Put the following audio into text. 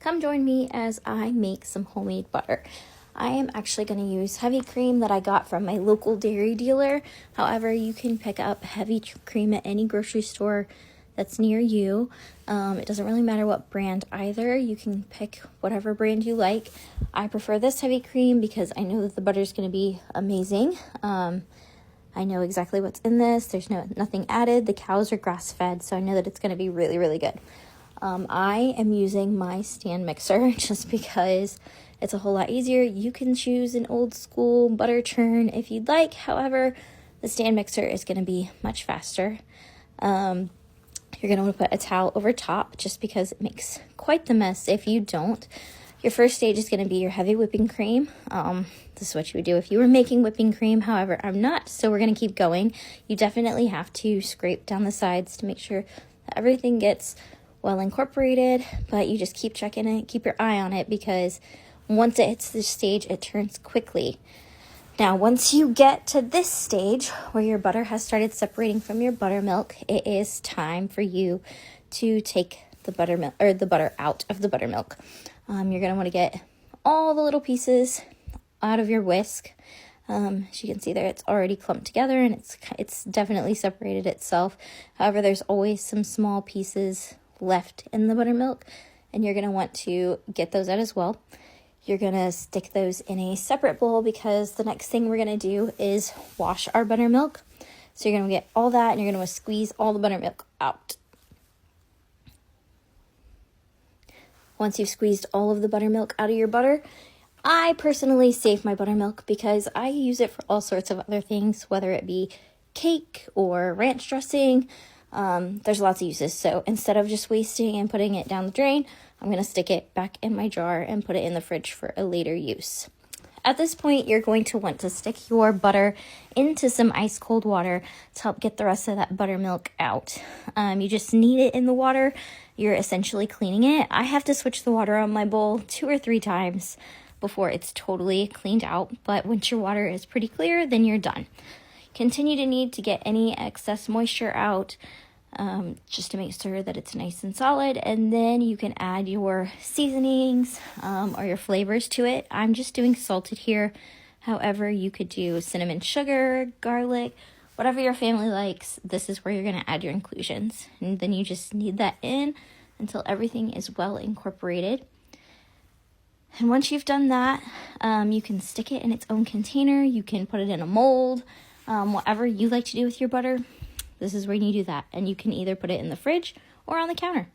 Come join me as I make some homemade butter. I am actually going to use heavy cream that I got from my local dairy dealer. However, you can pick up heavy cream at any grocery store that's near you. It doesn't really matter what brand either. You can pick whatever brand you like. I prefer this heavy cream because I know that the butter is going to be amazing. I know exactly what's in this. There's nothing added. The cows are grass-fed, so I know that it's going to be really, really good. I am using my stand mixer just because it's a whole lot easier. You can choose an old school butter churn if you'd like. However, the stand mixer is going to be much faster. You're going to want to put a towel over top just because it makes quite the mess if you don't. Your first stage is going to be your heavy whipping cream. This is what you would do if you were making whipping cream. However, I'm not, so we're going to keep going. You definitely have to scrape down the sides to make sure that everything gets well incorporated, but you just keep checking it, keep your eye on it, because once it hits this stage, it turns quickly. Now, once you get to this stage where your butter has started separating from your buttermilk, it is time for you to take the buttermilk or the butter out of the buttermilk. You're going to want to get all the little pieces out of your whisk. As you can see there, it's already clumped together and it's definitely separated itself. However, there's always some small pieces left in the buttermilk, and you're going to want to get those out as well. You're going to stick those in a separate bowl because the next thing we're going to do is wash our buttermilk. So you're going to get all that and you're going to squeeze all the buttermilk out. Once you've squeezed all of the buttermilk out of your butter, I personally save my buttermilk because I use it for all sorts of other things, whether it be cake or ranch dressing. There's lots of uses. So instead of just wasting and putting it down the drain, I'm going to stick it back in my jar and put it in the fridge for a later use. At this point, you're going to want to stick your butter into some ice cold water to help get the rest of that buttermilk out. You just knead it in the water. You're essentially cleaning it. I have to switch the water on my bowl 2 or 3 times before it's totally cleaned out. But once your water is pretty clear, then you're done. Continue to knead to get any excess moisture out, just to make sure that it's nice and solid, and then you can add your seasonings or your flavors to it. I'm just doing salted here. However, you could do cinnamon sugar, garlic, whatever your family likes. This is where you're going to add your inclusions, and then you just knead that in until everything is well incorporated. And once you've done that, you can stick it in its own container. You can put it in a mold, whatever you like to do with your butter. This is where you do that. And you can either put it in the fridge or on the counter.